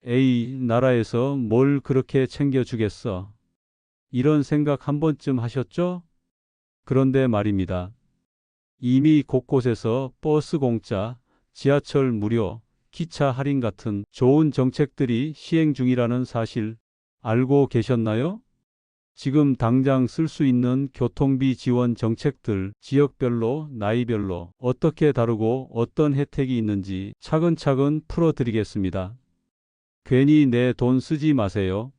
에이, 나라에서 뭘 그렇게 챙겨주겠어. 이런 생각 한 번쯤 하셨죠? 그런데 말입니다. 이미 곳곳에서 버스 공짜, 지하철 무료, 기차 할인 같은 좋은 정책들이 시행 중이라는 사실 알고 계셨나요? 지금 당장 쓸 수 있는 교통비 지원 정책들 지역별로, 나이별로 어떻게 다루고 어떤 혜택이 있는지 차근차근 풀어드리겠습니다. 괜히 내 돈 쓰지 마세요.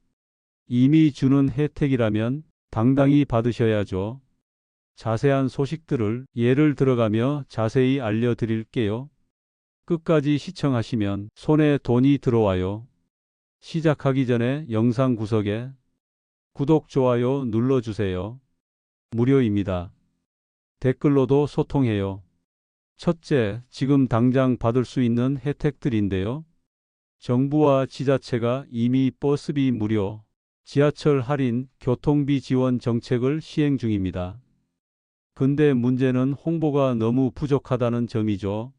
이미 주는 혜택이라면 당당히 받으셔야죠. 자세한 소식들을 예를 들어가며 자세히 알려드릴게요. 끝까지 시청하시면 손에 돈이 들어와요. 시작하기 전에 영상 구석에 구독, 좋아요 눌러주세요. 무료입니다. 댓글로도 소통해요. 첫째, 지금 당장 받을 수 있는 혜택들인데요. 정부와 지자체가 이미 버스비 무료, 지하철 할인, 교통비 지원 정책을 시행 중입니다. 근데 문제는 홍보가 너무 부족하다는 점이죠.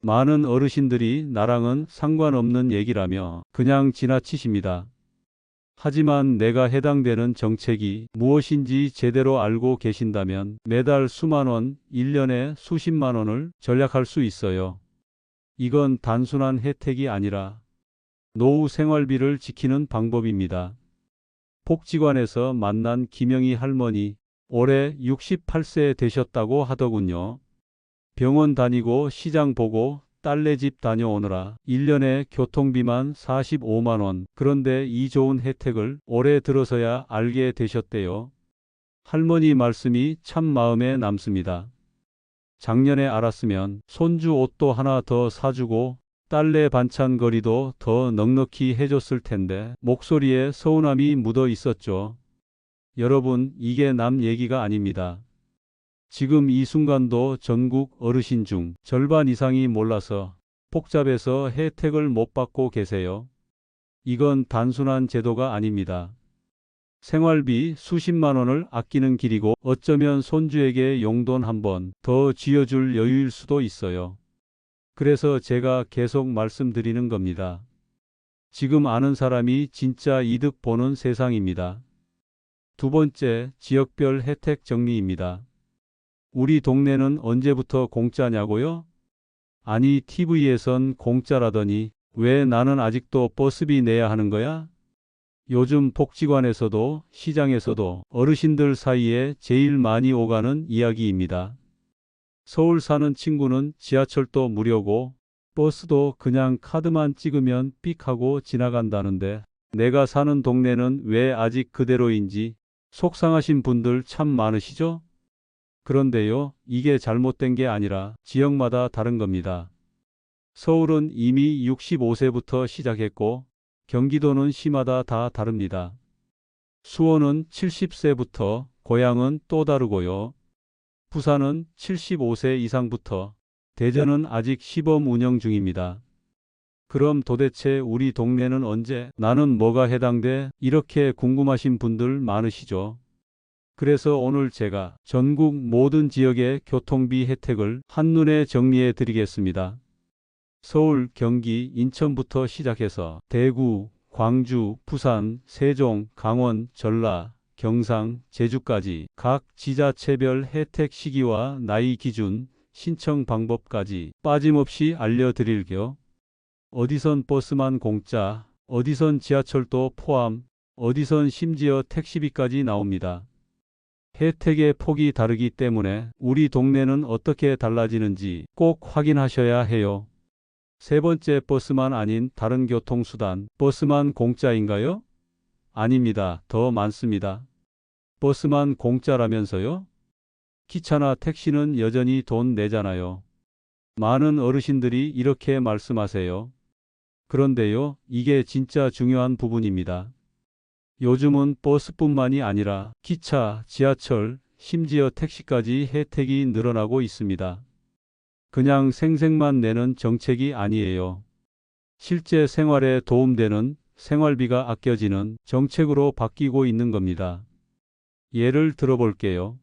많은 어르신들이 나랑은 상관없는 얘기라며 그냥 지나치십니다. 하지만 내가 해당되는 정책이 무엇인지 제대로 알고 계신다면 매달 수만 원, 1년에 수십만 원을 절약할 수 있어요. 이건 단순한 혜택이 아니라 노후 생활비를 지키는 방법입니다. 복지관에서 만난 김영희 할머니, 올해 68세 되셨다고 하더군요. 병원 다니고 시장 보고 딸네 집 다녀오느라 1년에 교통비만 45만 원. 그런데 이 좋은 혜택을 올해 들어서야 알게 되셨대요. 할머니 말씀이 참 마음에 남습니다. 작년에 알았으면 손주 옷도 하나 더 사주고 딸내 반찬거리도 더 넉넉히 해줬을 텐데 목소리에 서운함이 묻어 있었죠. 여러분, 이게 남 얘기가 아닙니다. 지금 이 순간도 전국 어르신 중 절반 이상이 몰라서 복잡해서 혜택을 못 받고 계세요. 이건 단순한 제도가 아닙니다. 생활비 수십만 원을 아끼는 길이고 어쩌면 손주에게 용돈 한 번 더 쥐어줄 여유일 수도 있어요. 그래서 제가 계속 말씀드리는 겁니다. 지금 아는 사람이 진짜 이득 보는 세상입니다. 두 번째, 지역별 혜택 정리입니다. 우리 동네는 언제부터 공짜냐고요? 아니, TV에선 공짜라더니 왜 나는 아직도 버스비 내야 하는 거야? 요즘 복지관에서도 시장에서도 어르신들 사이에 제일 많이 오가는 이야기입니다. 서울 사는 친구는 지하철도 무료고 버스도 그냥 카드만 찍으면 삑 하고 지나간다는데 내가 사는 동네는 왜 아직 그대로인지 속상하신 분들 참 많으시죠? 그런데요, 이게 잘못된 게 아니라 지역마다 다른 겁니다. 서울은 이미 65세부터 시작했고 경기도는 시마다 다 다릅니다. 수원은 70세부터, 고향은 또 다르고요. 부산은 75세 이상부터, 대전은 아직 시범 운영 중입니다. 그럼 도대체 우리 동네는 언제, 나는 뭐가 해당돼? 이렇게 궁금하신 분들 많으시죠? 그래서 오늘 제가 전국 모든 지역의 교통비 혜택을 한눈에 정리해 드리겠습니다. 서울, 경기, 인천부터 시작해서 대구, 광주, 부산, 세종, 강원, 전라, 경상, 제주까지 각 지자체별 혜택 시기와 나이 기준, 신청 방법까지 빠짐없이 알려드릴게요. 어디선 버스만 공짜, 어디선 지하철도 포함, 어디선 심지어 택시비까지 나옵니다. 혜택의 폭이 다르기 때문에 우리 동네는 어떻게 달라지는지 꼭 확인하셔야 해요. 세 번째, 버스만 아닌 다른 교통수단, 버스만 공짜인가요? 아닙니다. 더 많습니다. 버스만 공짜라면서요? 기차나 택시는 여전히 돈 내잖아요. 많은 어르신들이 이렇게 말씀하세요. 그런데요, 이게 진짜 중요한 부분입니다. 요즘은 버스뿐만이 아니라 기차, 지하철, 심지어 택시까지 혜택이 늘어나고 있습니다. 그냥 생색만 내는 정책이 아니에요. 실제 생활에 도움되는, 생활비가 아껴지는 정책으로 바뀌고 있는 겁니다. 예를 들어볼게요.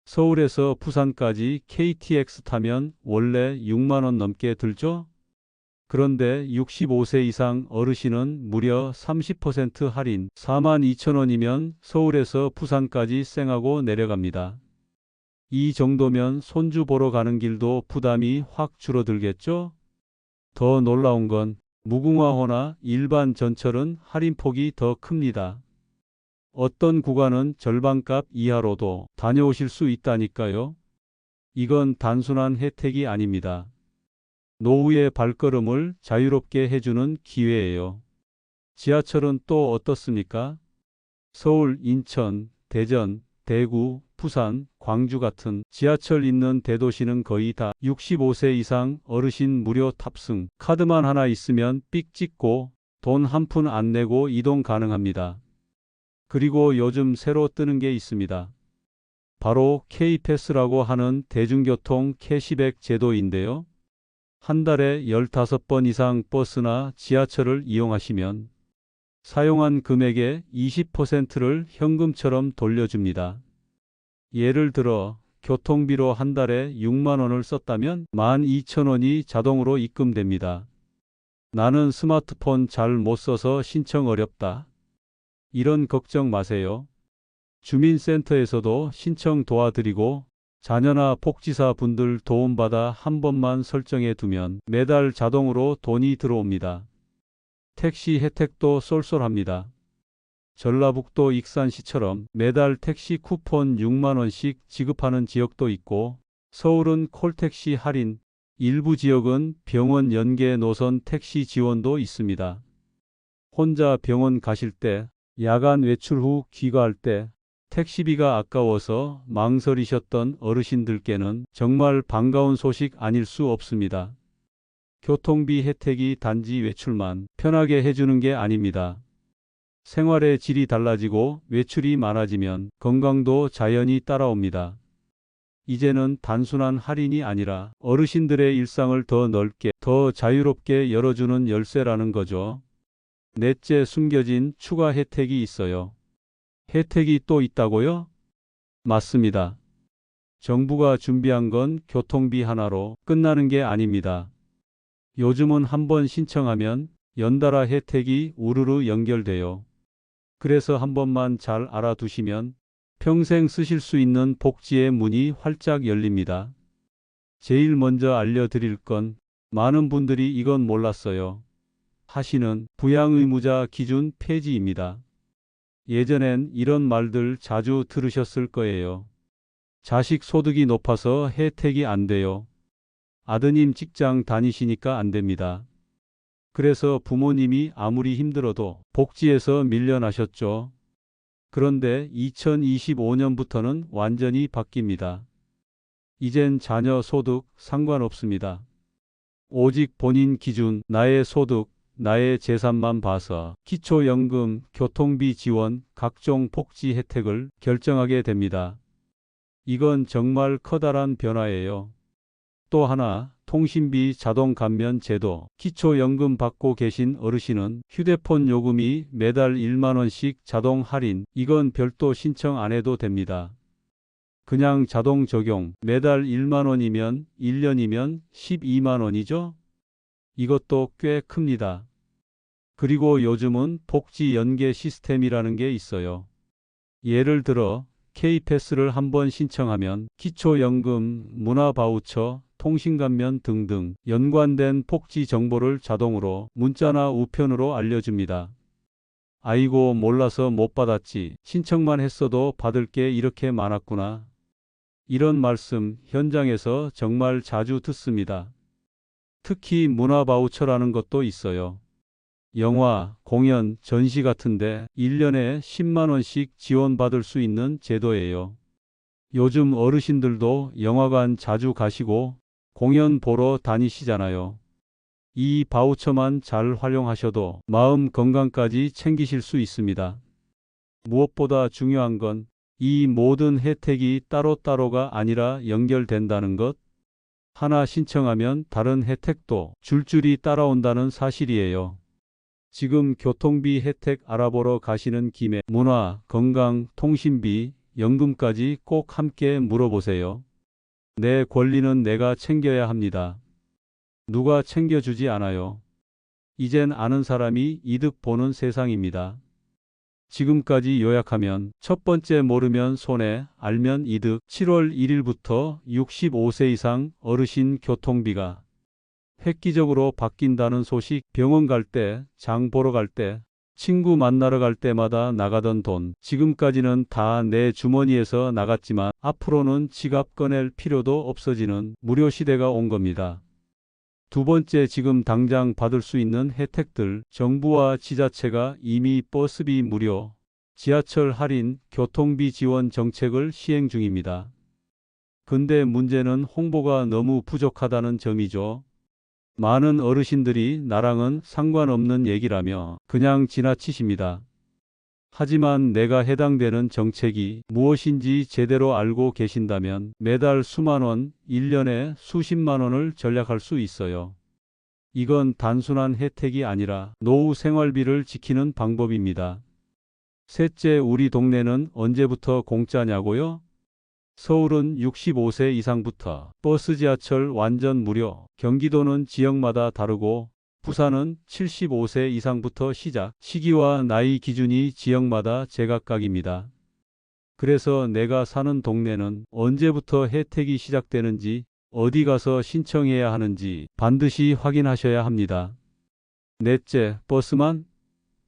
서울에서 부산까지 KTX 타면 원래 6만 원 넘게 들죠? 그런데 65세 이상 어르신은 무려 30% 할인 42,000원이면 서울에서 부산까지 쌩하고 내려갑니다. 이 정도면 손주 보러 가는 길도 부담이 확 줄어들겠죠? 더 놀라운 건 무궁화호나 일반 전철은 할인폭이 더 큽니다. 어떤 구간은 절반값 이하로도 다녀오실 수 있다니까요. 이건 단순한 혜택이 아닙니다. 노후의 발걸음을 자유롭게 해주는 기회예요. 지하철은 또 어떻습니까? 서울, 인천, 대전, 대구, 부산, 광주 같은 지하철 있는 대도시는 거의 다 65세 이상 어르신 무료 탑승. 카드만 하나 있으면 삑 찍고 돈 한 푼 안 내고 이동 가능합니다. 그리고 요즘 새로 뜨는 게 있습니다. 바로 K패스라고 하는 대중교통 캐시백 제도인데요. 한 달에 15번 이상 버스나 지하철을 이용하시면 사용한 금액의 20%를 현금처럼 돌려줍니다. 예를 들어 교통비로 한 달에 6만 원을 썼다면 12,000원이 자동으로 입금됩니다. 나는 스마트폰 잘 못 써서 신청 어렵다. 이런 걱정 마세요. 주민센터에서도 신청 도와드리고 자녀나 복지사 분들 도움받아 한 번만 설정해 두면 매달 자동으로 돈이 들어옵니다. 택시 혜택도 쏠쏠합니다. 전라북도 익산시처럼 매달 택시 쿠폰 6만 원씩 지급하는 지역도 있고 서울은 콜택시 할인, 일부 지역은 병원 연계 노선 택시 지원도 있습니다. 혼자 병원 가실 때, 야간 외출 후 귀가할 때 택시비가 아까워서 망설이셨던 어르신들께는 정말 반가운 소식 아닐 수 없습니다. 교통비 혜택이 단지 외출만 편하게 해주는 게 아닙니다. 생활의 질이 달라지고 외출이 많아지면 건강도 자연히 따라옵니다. 이제는 단순한 할인이 아니라 어르신들의 일상을 더 넓게, 더 자유롭게 열어주는 열쇠라는 거죠. 넷째, 숨겨진 추가 혜택이 있어요. 혜택이 또 있다고요? 맞습니다. 정부가 준비한 건 교통비 하나로 끝나는 게 아닙니다. 요즘은 한번 신청하면 연달아 혜택이 우르르 연결돼요. 그래서 한 번만 잘 알아두시면 평생 쓰실 수 있는 복지의 문이 활짝 열립니다. 제일 먼저 알려드릴 건 많은 분들이 이건 몰랐어요 하시는 부양의무자 기준 폐지입니다. 예전엔 이런 말들 자주 들으셨을 거예요. 자식 소득이 높아서 혜택이 안 돼요. 아드님 직장 다니시니까 안 됩니다. 그래서 부모님이 아무리 힘들어도 복지에서 밀려나셨죠. 그런데 2025년부터는 완전히 바뀝니다. 이젠 자녀 소득 상관없습니다. 오직 본인 기준, 나의 소득, 나의 재산만 봐서 기초연금, 교통비 지원, 각종 복지 혜택을 결정하게 됩니다. 이건 정말 커다란 변화예요. 또 하나, 통신비 자동 감면 제도. 기초연금 받고 계신 어르신은 휴대폰 요금이 매달 1만 원씩 자동 할인. 이건 별도 신청 안 해도 됩니다. 그냥 자동 적용. 매달 1만 원이면 1년이면 12만 원이죠? 이것도 꽤 큽니다. 그리고 요즘은 복지 연계 시스템이라는 게 있어요. 예를 들어 K패스를 한번 신청하면 기초연금, 문화바우처, 통신감면 등등 연관된 복지 정보를 자동으로 문자나 우편으로 알려줍니다. 아이고 몰라서 못 받았지. 신청만 했어도 받을 게 이렇게 많았구나. 이런 말씀 현장에서 정말 자주 듣습니다. 특히 문화바우처라는 것도 있어요. 영화, 공연, 전시 같은데 1년에 10만 원씩 지원받을 수 있는 제도예요. 요즘 어르신들도 영화관 자주 가시고 공연 보러 다니시잖아요. 이 바우처만 잘 활용하셔도 마음 건강까지 챙기실 수 있습니다. 무엇보다 중요한 건 이 모든 혜택이 따로따로가 아니라 연결된다는 것. 하나 신청하면 다른 혜택도 줄줄이 따라온다는 사실이에요. 지금 교통비 혜택 알아보러 가시는 김에 문화, 건강, 통신비, 연금까지 꼭 함께 물어보세요. 내 권리는 내가 챙겨야 합니다. 누가 챙겨주지 않아요. 이젠 아는 사람이 이득 보는 세상입니다. 지금까지 요약하면 첫 번째 모르면 손해, 알면 이득. 7월 1일부터 65세 이상 어르신 교통비가 획기적으로 바뀐다는 소식. 병원 갈 때, 장 보러 갈 때, 친구 만나러 갈 때마다 나가던 돈. 지금까지는 다 내 주머니에서 나갔지만 앞으로는 지갑 꺼낼 필요도 없어지는 무료 시대가 온 겁니다. 두 번째, 지금 당장 받을 수 있는 혜택들. 정부와 지자체가 이미 버스비 무료, 지하철 할인, 교통비 지원 정책을 시행 중입니다. 근데 문제는 홍보가 너무 부족하다는 점이죠. 많은 어르신들이 나랑은 상관없는 얘기라며 그냥 지나치십니다. 하지만 내가 해당되는 정책이 무엇인지 제대로 알고 계신다면 매달 수만 원, 1년에 수십만 원을 절약할 수 있어요. 이건 단순한 혜택이 아니라 노후 생활비를 지키는 방법입니다. 셋째, 우리 동네는 언제부터 공짜냐고요? 서울은 65세 이상부터 버스 지하철 완전 무료. 경기도는 지역마다 다르고 부산은 75세 이상부터 시작. 시기와 나이 기준이 지역마다 제각각입니다. 그래서 내가 사는 동네는 언제부터 혜택이 시작되는지, 어디 가서 신청해야 하는지 반드시 확인하셔야 합니다. 넷째, 버스만?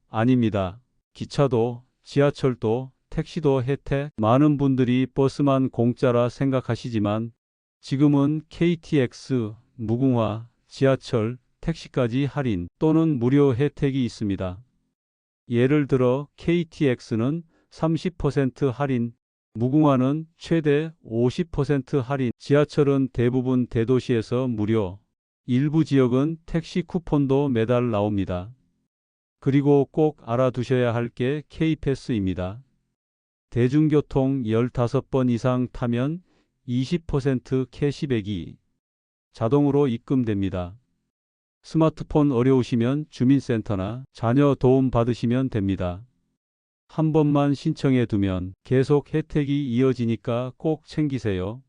아닙니다. 기차도, 지하철도, 택시도 혜택. 많은 분들이 버스만 공짜라 생각하시지만 지금은 KTX, 무궁화, 지하철, 택시까지 할인 또는 무료 혜택이 있습니다. 예를 들어 KTX는 30% 할인, 무궁화는 최대 50% 할인, 지하철은 대부분 대도시에서 무료, 일부 지역은 택시 쿠폰도 매달 나옵니다. 그리고 꼭 알아두셔야 할 게 K패스입니다. 대중교통 15번 이상 타면 20% 캐시백이 자동으로 입금됩니다. 스마트폰 어려우시면 주민센터나 자녀 도움 받으시면 됩니다. 한 번만 신청해 두면 계속 혜택이 이어지니까 꼭 챙기세요.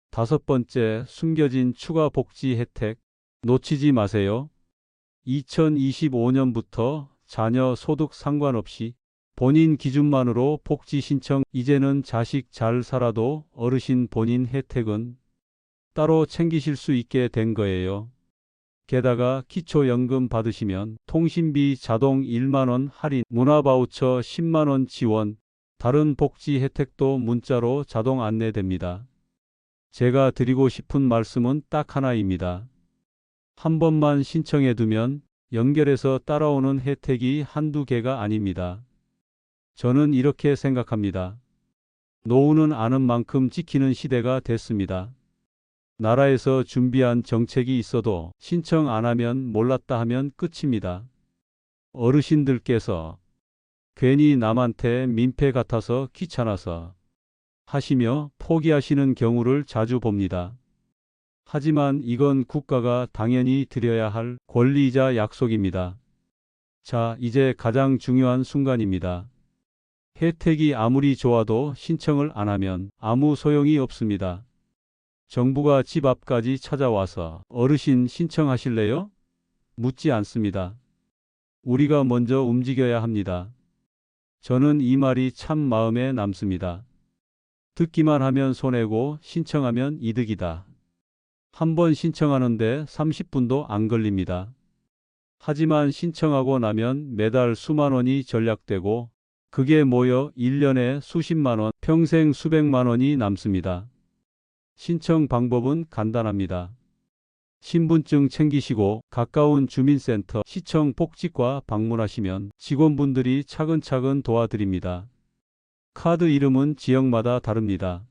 다섯 번째, 숨겨진 추가 복지 혜택 놓치지 마세요. 2025년부터 자녀 소득 상관없이 본인 기준만으로 복지 신청. 이제는 자식 잘 살아도 어르신 본인 혜택은 따로 챙기실 수 있게 된 거예요. 게다가 기초연금 받으시면 통신비 자동 1만 원 할인, 문화바우처 10만 원 지원, 다른 복지 혜택도 문자로 자동 안내됩니다. 제가 드리고 싶은 말씀은 딱 하나입니다. 한 번만 신청해 두면 연결해서 따라오는 혜택이 한두 개가 아닙니다. 저는 이렇게 생각합니다. 노후는 아는 만큼 지키는 시대가 됐습니다. 나라에서 준비한 정책이 있어도 신청 안 하면 몰랐다 하면 끝입니다. 어르신들께서 괜히 남한테 민폐 같아서 귀찮아서 하시며 포기하시는 경우를 자주 봅니다. 하지만 이건 국가가 당연히 드려야 할 권리이자 약속입니다. 자, 이제 가장 중요한 순간입니다. 혜택이 아무리 좋아도 신청을 안 하면 아무 소용이 없습니다. 정부가 집 앞까지 찾아와서 어르신 신청하실래요? 묻지 않습니다. 우리가 먼저 움직여야 합니다. 저는 이 말이 참 마음에 남습니다. 듣기만 하면 손해고 신청하면 이득이다. 한 번 신청하는데 30분도 안 걸립니다. 하지만 신청하고 나면 매달 수만 원이 절약되고 그게 모여 1년에 수십만 원, 평생 수백만 원이 남습니다. 신청 방법은 간단합니다. 신분증 챙기시고 가까운 주민센터, 시청 복지과 방문하시면 직원분들이 차근차근 도와드립니다. 카드 이름은 지역마다 다릅니다.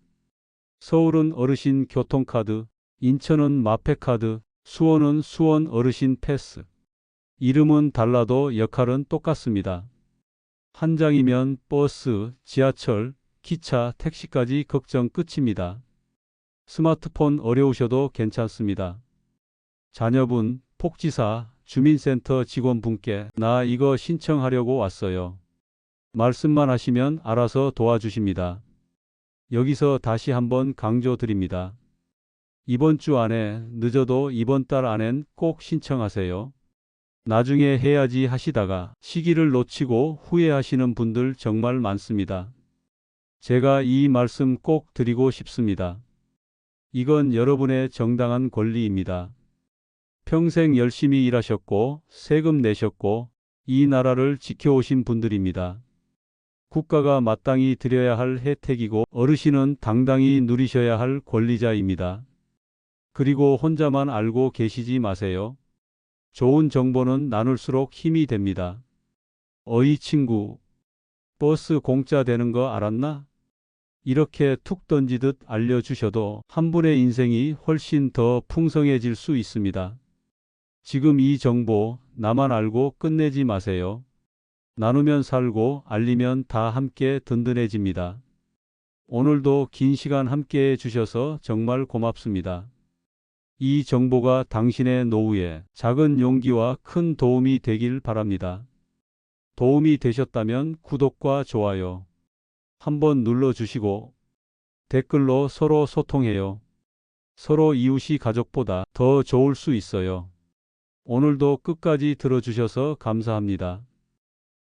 서울은 어르신 교통카드, 인천은 마페카드, 수원은 수원 어르신 패스. 이름은 달라도 역할은 똑같습니다. 한 장이면 버스, 지하철, 기차, 택시까지 걱정 끝입니다. 스마트폰 어려우셔도 괜찮습니다. 자녀분, 복지사, 주민센터 직원분께 나 이거 신청하려고 왔어요. 말씀만 하시면 알아서 도와주십니다. 여기서 다시 한번 강조드립니다. 이번 주 안에, 늦어도 이번 달 안엔 꼭 신청하세요. 나중에 해야지 하시다가 시기를 놓치고 후회하시는 분들 정말 많습니다. 제가 이 말씀 꼭 드리고 싶습니다. 이건 여러분의 정당한 권리입니다. 평생 열심히 일하셨고 세금 내셨고 이 나라를 지켜오신 분들입니다. 국가가 마땅히 드려야 할 혜택이고 어르신은 당당히 누리셔야 할 권리자입니다. 그리고 혼자만 알고 계시지 마세요. 좋은 정보는 나눌수록 힘이 됩니다. 어이 친구, 버스 공짜 되는 거 알았나? 이렇게 툭 던지듯 알려주셔도 한 분의 인생이 훨씬 더 풍성해질 수 있습니다. 지금 이 정보 나만 알고 끝내지 마세요. 나누면 살고 알리면 다 함께 든든해집니다. 오늘도 긴 시간 함께 해주셔서 정말 고맙습니다. 이 정보가 당신의 노후에 작은 용기와 큰 도움이 되길 바랍니다. 도움이 되셨다면 구독과 좋아요 한번 눌러주시고 댓글로 서로 소통해요. 서로 이웃이 가족보다 더 좋을 수 있어요. 오늘도 끝까지 들어주셔서 감사합니다.